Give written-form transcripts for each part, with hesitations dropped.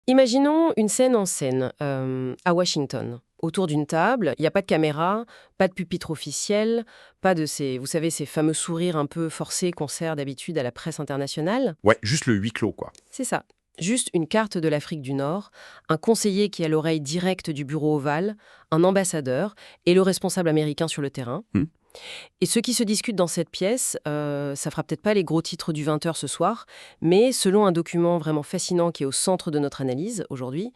Imaginons une scène en scène, à Washington. Autour d'une table, il n'y a pas de caméra, pas de pupitre officiel, pas de ces, vous savez, ces fameux sourires un peu forcés qu'on sert d'habitude à la presse internationale. Ouais, juste le huis clos, quoi. C'est ça. Juste une carte de l'Afrique du Nord, un conseiller qui a l'oreille directe du bureau ovale, un ambassadeur et le responsable américain sur le terrain. Hmm. Et ceux qui se discutent dans cette pièce, ça fera peut-être pas les gros titres du 20h ce soir, mais selon un document vraiment fascinant qui est au centre de notre analyse aujourd'hui,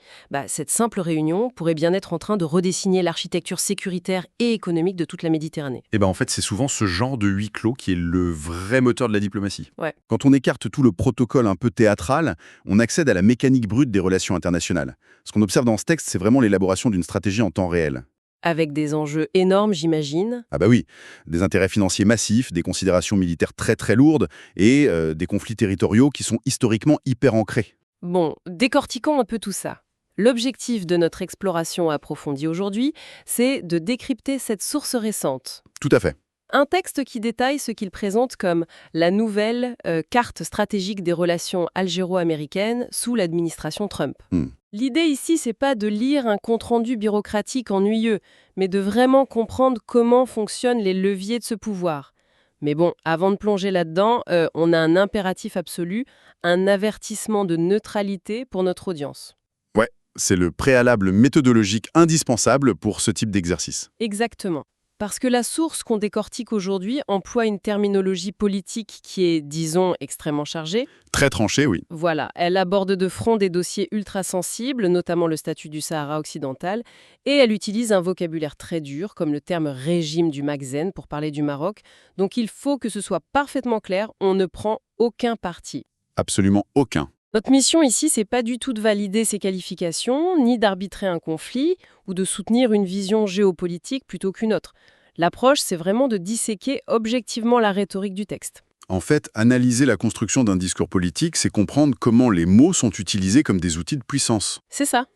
cette simple réunion pourrait bien être en train de redessiner l'architecture sécuritaire et économique de toute la Méditerranée. Et ben en fait, c'est souvent ce genre de huis clos qui est le vrai moteur de la diplomatie. Ouais. Quand on écarte tout le protocole un peu théâtral, on accède à la mécanique brute des relations internationales. Ce qu'on observe dans ce texte, c'est vraiment l'élaboration d'une stratégie en temps réel. Avec des enjeux énormes, j'imagine. Ah bah oui, des intérêts financiers massifs, des considérations militaires très très lourdes et des conflits territoriaux qui sont historiquement hyper ancrés. Bon, décortiquons un peu tout ça. L'objectif de notre exploration approfondie aujourd'hui, c'est de décrypter cette source récente. Tout à fait. Un texte qui détaille ce qu'il présente comme la nouvelle carte stratégique des relations algéro-américaines sous l'administration Trump. Hmm. L'idée ici, c'est pas de lire un compte-rendu bureaucratique ennuyeux, mais de vraiment comprendre comment fonctionnent les leviers de ce pouvoir. Mais bon, avant de plonger là-dedans, on a un impératif absolu, un avertissement de neutralité pour notre audience. Ouais, c'est le préalable méthodologique indispensable pour ce type d'exercice. Exactement. Parce que la source qu'on décortique aujourd'hui emploie une terminologie politique qui est, disons, extrêmement chargée. Très tranché, oui. Voilà, elle aborde de front des dossiers ultra sensibles, notamment le statut du Sahara occidental, et elle utilise un vocabulaire très dur, comme le terme régime du Magzen pour parler du Maroc. Donc il faut que ce soit parfaitement clair, on ne prend aucun parti. Absolument aucun. Notre mission ici, c'est pas du tout de valider ces qualifications, ni d'arbitrer un conflit, ou de soutenir une vision géopolitique plutôt qu'une autre. L'approche, c'est vraiment de disséquer objectivement la rhétorique du texte. En fait, analyser la construction d'un discours politique, c'est comprendre comment les mots sont utilisés comme des outils de puissance. C'est ça.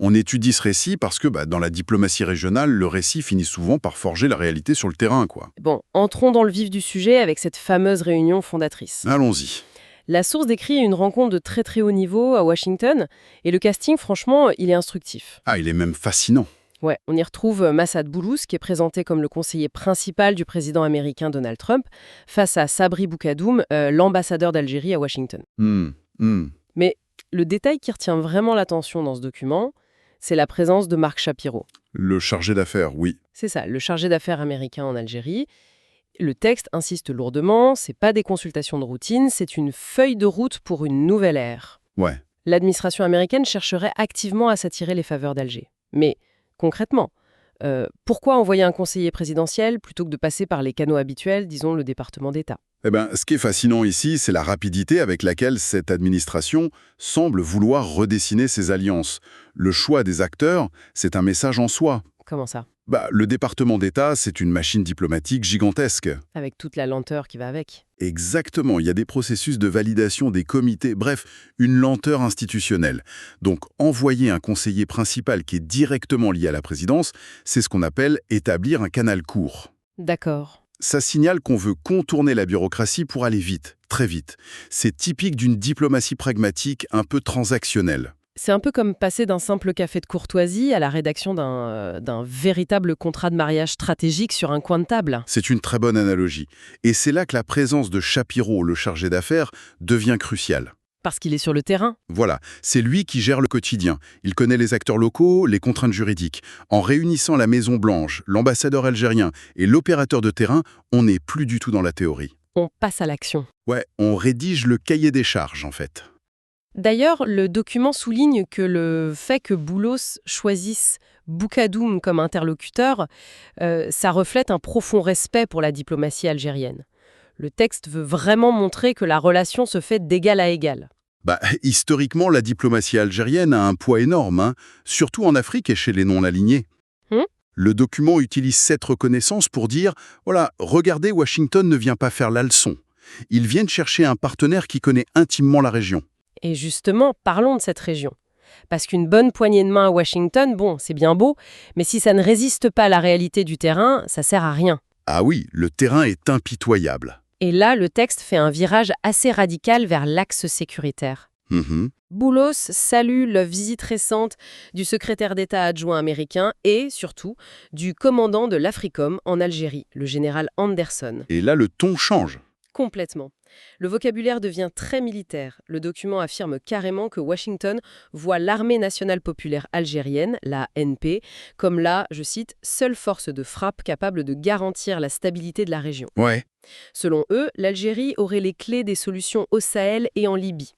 On étudie ce récit parce que dans la diplomatie régionale, le récit finit souvent par forger la réalité sur le terrain, quoi. Bon, entrons dans le vif du sujet avec cette fameuse réunion fondatrice. Allons-y. La source décrit une rencontre de très très haut niveau à Washington, et le casting, franchement, il est instructif. Ah, il est même fascinant. Ouais, on y retrouve Massad Boulos, qui est présenté comme le conseiller principal du président américain Donald Trump, face à Sabri Boukadoum, l'ambassadeur d'Algérie à Washington. Mais le détail qui retient vraiment l'attention dans ce document, c'est la présence de Marc Shapiro. Le chargé d'affaires, oui. C'est ça, le chargé d'affaires américain en Algérie. Le texte insiste lourdement, c'est pas des consultations de routine, c'est une feuille de route pour une nouvelle ère. Ouais. L'administration américaine chercherait activement à s'attirer les faveurs d'Alger. Mais concrètement, pourquoi envoyer un conseiller présidentiel plutôt que de passer par les canaux habituels, disons le département d'État? Ce qui est fascinant ici, c'est la rapidité avec laquelle cette administration semble vouloir redessiner ses alliances. Le choix des acteurs, c'est un message en soi. Comment ça? Le département d'État, c'est une machine diplomatique gigantesque. Avec toute la lenteur qui va avec. Exactement, il y a des processus de validation des comités, bref, une lenteur institutionnelle. Donc, envoyer un conseiller principal qui est directement lié à la présidence, c'est ce qu'on appelle établir un canal court. D'accord. Ça signale qu'on veut contourner la bureaucratie pour aller vite, très vite. C'est typique d'une diplomatie pragmatique un peu transactionnelle. C'est un peu comme passer d'un simple café de courtoisie à la rédaction d'un véritable contrat de mariage stratégique sur un coin de table. C'est une très bonne analogie. Et c'est là que la présence de Shapiro, le chargé d'affaires, devient cruciale. Parce qu'il est sur le terrain. Voilà, c'est lui qui gère le quotidien. Il connaît les acteurs locaux, les contraintes juridiques. En réunissant la Maison-Blanche, l'ambassadeur algérien et l'opérateur de terrain, on n'est plus du tout dans la théorie. On passe à l'action. Ouais, on rédige le cahier des charges, en fait. D'ailleurs, le document souligne que le fait que Boulos choisisse Boukadoum comme interlocuteur, ça reflète un profond respect pour la diplomatie algérienne. Le texte veut vraiment montrer que la relation se fait d'égal à égal. Historiquement, la diplomatie algérienne a un poids énorme, hein, surtout en Afrique et chez les non-alignés. Le document utilise cette reconnaissance pour dire « Voilà, regardez, Washington ne vient pas faire la leçon. Ils viennent chercher un partenaire qui connaît intimement la région. » Et justement, parlons de cette région. Parce qu'une bonne poignée de main à Washington, bon, c'est bien beau, mais si ça ne résiste pas à la réalité du terrain, ça sert à rien. Ah oui, le terrain est impitoyable. Et là, le texte fait un virage assez radical vers l'axe sécuritaire. Boulos salue la visite récente du secrétaire d'État adjoint américain et, surtout, du commandant de l'Africom en Algérie, le général Anderson. Et là, le ton change. Complètement. Le vocabulaire devient très militaire. Le document affirme carrément que Washington voit l'Armée nationale populaire algérienne, la ANP, comme la, je cite, seule force de frappe capable de garantir la stabilité de la région. Ouais. Selon eux, l'Algérie aurait les clés des solutions au Sahel et en Libye.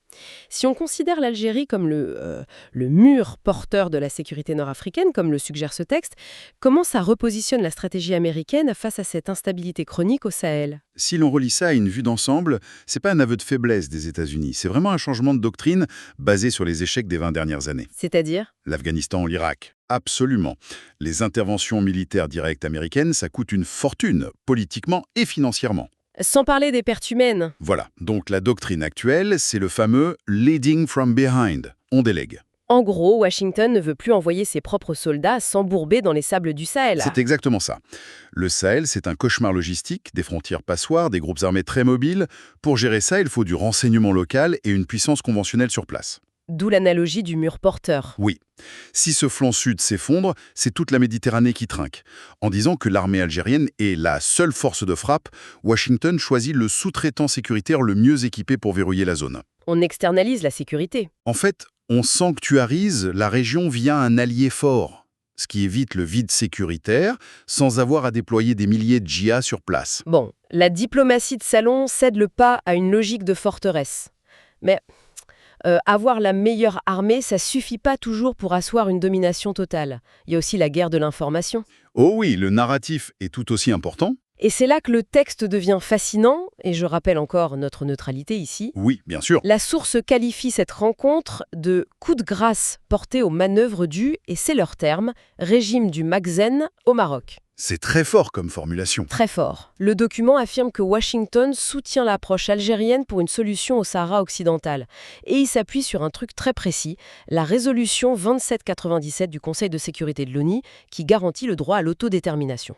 Si on considère l'Algérie comme le mur porteur de la sécurité nord-africaine, comme le suggère ce texte, comment ça repositionne la stratégie américaine face à cette instabilité chronique au Sahel? Si l'on relie ça à une vue d'ensemble, c'est pas un aveu de faiblesse des États-Unis, c'est vraiment un changement de doctrine basé sur les échecs des 20 dernières années. C'est-à-dire? L'Afghanistan, l'Irak. Absolument. Les interventions militaires directes américaines, ça coûte une fortune, politiquement et financièrement. Sans parler des pertes humaines. Voilà, donc la doctrine actuelle, c'est le fameux « leading from behind ». On délègue. En gros, Washington ne veut plus envoyer ses propres soldats s'embourber dans les sables du Sahel. C'est exactement ça. Le Sahel, c'est un cauchemar logistique, des frontières passoires, des groupes armés très mobiles. Pour gérer ça, il faut du renseignement local et une puissance conventionnelle sur place. D'où l'analogie du mur porteur. Oui. Si ce flanc sud s'effondre, c'est toute la Méditerranée qui trinque. En disant que l'armée algérienne est la seule force de frappe, Washington choisit le sous-traitant sécuritaire le mieux équipé pour verrouiller la zone. On externalise la sécurité. En fait, on sanctuarise la région via un allié fort, ce qui évite le vide sécuritaire sans avoir à déployer des milliers de JA sur place. Bon, la diplomatie de salon cède le pas à une logique de forteresse. Mais avoir la meilleure armée, ça suffit pas toujours pour asseoir une domination totale. Il y a aussi la guerre de l'information. Oh oui, le narratif est tout aussi important. Et c'est là que le texte devient fascinant, et je rappelle encore notre neutralité ici. Oui, bien sûr. La source qualifie cette rencontre de coup de grâce porté aux manœuvres du, et c'est leur terme, régime du Makhzen au Maroc. C'est très fort comme formulation. Très fort. Le document affirme que Washington soutient l'approche algérienne pour une solution au Sahara occidental. Et il s'appuie sur un truc très précis, la résolution 2797 du Conseil de sécurité de l'ONU, qui garantit le droit à l'autodétermination.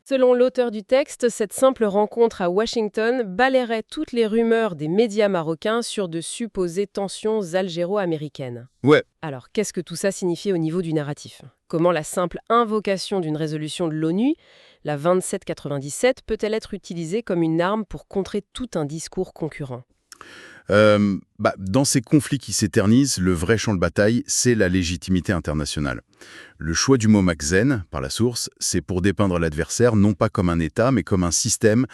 Selon l'auteur du texte, cette simple rencontre à Washington balaierait toutes les rumeurs des médias marocains sur de supposées tensions algéro-américaines. Ouais. Alors, qu'est-ce que tout ça signifie au niveau du narratif? Comment la simple invocation d'une résolution de l'ONU, la 2797, peut-elle être utilisée comme une arme pour contrer tout un discours concurrent? Dans ces conflits qui s'éternisent, le vrai champ de bataille, c'est la légitimité internationale. Le choix du mot Makhzen, par la source, c'est pour dépeindre l'adversaire non pas comme un État, mais comme un système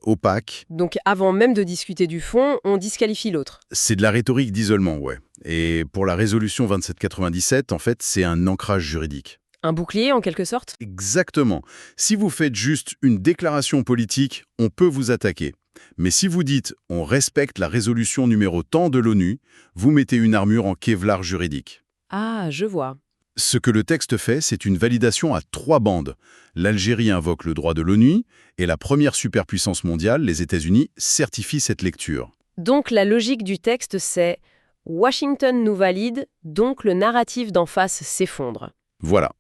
opaque. Donc avant même de discuter du fond, on disqualifie l'autre. C'est de la rhétorique d'isolement, ouais. Et pour la résolution 2797, en fait, c'est un ancrage juridique. Un bouclier, en quelque sorte? Exactement. Si vous faites juste une déclaration politique, on peut vous attaquer. Mais si vous dites « on respecte la résolution numéro tant de l'ONU », vous mettez une armure en Kevlar juridique. Ah, je vois. Ce que le texte fait, c'est une validation à 3 bandes. L'Algérie invoque le droit de l'ONU et la première superpuissance mondiale, les États-Unis, certifie cette lecture. Donc la logique du texte, c'est « Washington nous valide, donc le narratif d'en face s'effondre ». Voilà.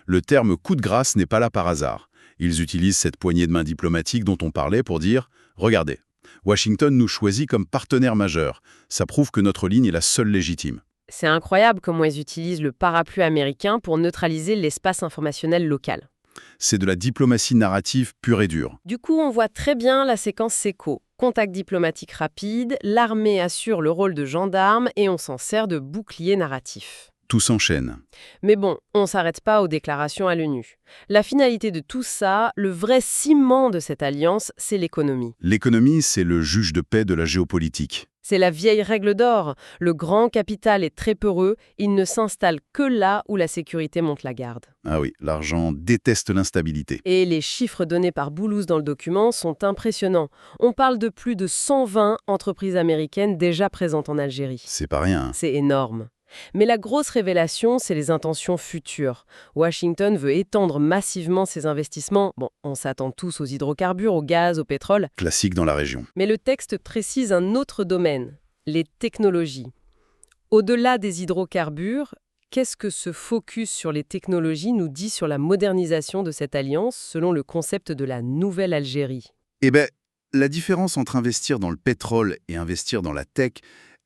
Le terme « coup de grâce » n'est pas là par hasard. Ils utilisent cette poignée de main diplomatique dont on parlait pour dire « Regardez, Washington nous choisit comme partenaire majeur. Ça prouve que notre ligne est la seule légitime. » C'est incroyable comment ils utilisent le parapluie américain pour neutraliser l'espace informationnel local. C'est de la diplomatie narrative pure et dure. Du coup, on voit très bien la séquence SECO. Contact diplomatique rapide, l'armée assure le rôle de gendarme et on s'en sert de bouclier narratif. Tout s'enchaîne. Mais bon, on ne s'arrête pas aux déclarations à l'ONU. La finalité de tout ça, le vrai ciment de cette alliance, c'est l'économie. L'économie, c'est le juge de paix de la géopolitique. C'est la vieille règle d'or. Le grand capital est très peureux, il ne s'installe que là où la sécurité monte la garde. Ah oui, l'argent déteste l'instabilité. Et les chiffres donnés par Boulos dans le document sont impressionnants. On parle de plus de 120 entreprises américaines déjà présentes en Algérie. C'est pas rien. C'est énorme. Mais la grosse révélation, c'est les intentions futures. Washington veut étendre massivement ses investissements. Bon, on s'attend tous aux hydrocarbures, au gaz, au pétrole. Classique dans la région. Mais le texte précise un autre domaine, les technologies. Au-delà des hydrocarbures, qu'est-ce que ce focus sur les technologies nous dit sur la modernisation de cette alliance selon le concept de la nouvelle Algérie? La différence entre investir dans le pétrole et investir dans la tech,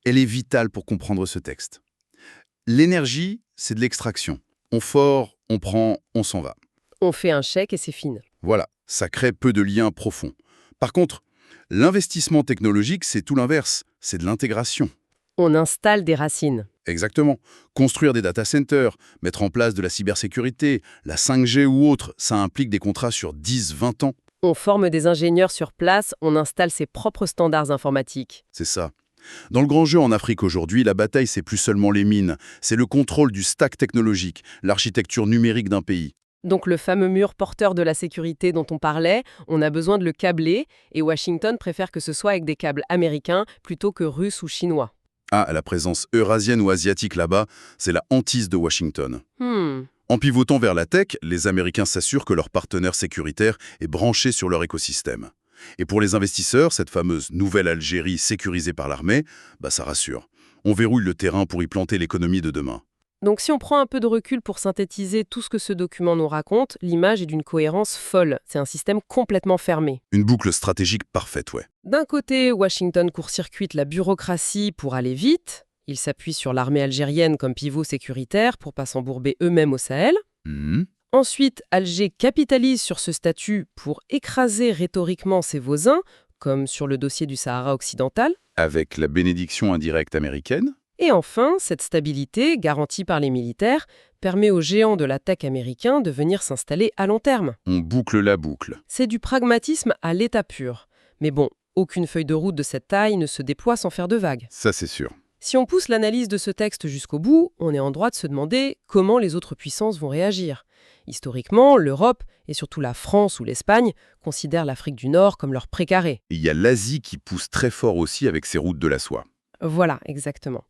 Elle est vitale pour comprendre ce texte. L'énergie, c'est de l'extraction. On fore, on prend, on s'en va. On fait un chèque et c'est fini. Voilà, ça crée peu de liens profonds. Par contre, l'investissement technologique, c'est tout l'inverse, c'est de l'intégration. On installe des racines. Exactement. Construire des data centers, mettre en place de la cybersécurité, la 5G ou autre, ça implique des contrats sur 10, 20 ans. On forme des ingénieurs sur place, on installe ses propres standards informatiques. C'est ça. Dans le grand jeu en Afrique aujourd'hui, la bataille, c'est plus seulement les mines, c'est le contrôle du stack technologique, l'architecture numérique d'un pays. Donc le fameux mur porteur de la sécurité dont on parlait, on a besoin de le câbler, et Washington préfère que ce soit avec des câbles américains plutôt que russes ou chinois. Ah, la présence eurasienne ou asiatique là-bas, c'est la hantise de Washington. En pivotant vers la tech, les Américains s'assurent que leur partenaire sécuritaire est branché sur leur écosystème. Et pour les investisseurs, cette fameuse nouvelle Algérie sécurisée par l'armée, ça rassure. On verrouille le terrain pour y planter l'économie de demain. Donc si on prend un peu de recul pour synthétiser tout ce que ce document nous raconte, l'image est d'une cohérence folle. C'est un système complètement fermé. Une boucle stratégique parfaite, ouais. D'un côté, Washington court-circuite la bureaucratie pour aller vite. Il s'appuie sur l'armée algérienne comme pivot sécuritaire pour pas s'embourber eux-mêmes au Sahel. Ensuite, Alger capitalise sur ce statut pour écraser rhétoriquement ses voisins, comme sur le dossier du Sahara occidental. Avec la bénédiction indirecte américaine. Et enfin, cette stabilité, garantie par les militaires, permet aux géants de la tech américains de venir s'installer à long terme. On boucle la boucle. C'est du pragmatisme à l'état pur. Mais bon, aucune feuille de route de cette taille ne se déploie sans faire de vagues. Ça, c'est sûr. Si on pousse l'analyse de ce texte jusqu'au bout, on est en droit de se demander comment les autres puissances vont réagir. Historiquement, l'Europe, et surtout la France ou l'Espagne, considèrent l'Afrique du Nord comme leur précaré. Il y a l'Asie qui pousse très fort aussi avec ses routes de la soie. Voilà, exactement.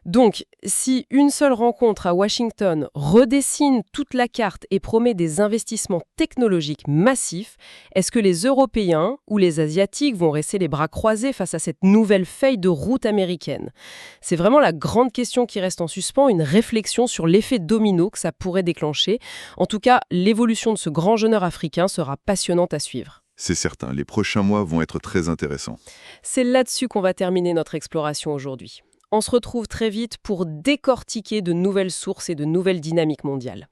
Donc, si une seule rencontre à Washington redessine toute la carte et promet des investissements technologiques massifs, est-ce que les Européens ou les Asiatiques vont rester les bras croisés face à cette nouvelle feuille de route américaine? C'est vraiment la grande question qui reste en suspens, une réflexion sur l'effet domino que ça pourrait déclencher. En tout cas, l'évolution de ce grand jeuneur africain sera passionnante à suivre. C'est certain, les prochains mois vont être très intéressants. C'est là-dessus qu'on va terminer notre exploration aujourd'hui. On se retrouve très vite pour décortiquer de nouvelles sources et de nouvelles dynamiques mondiales.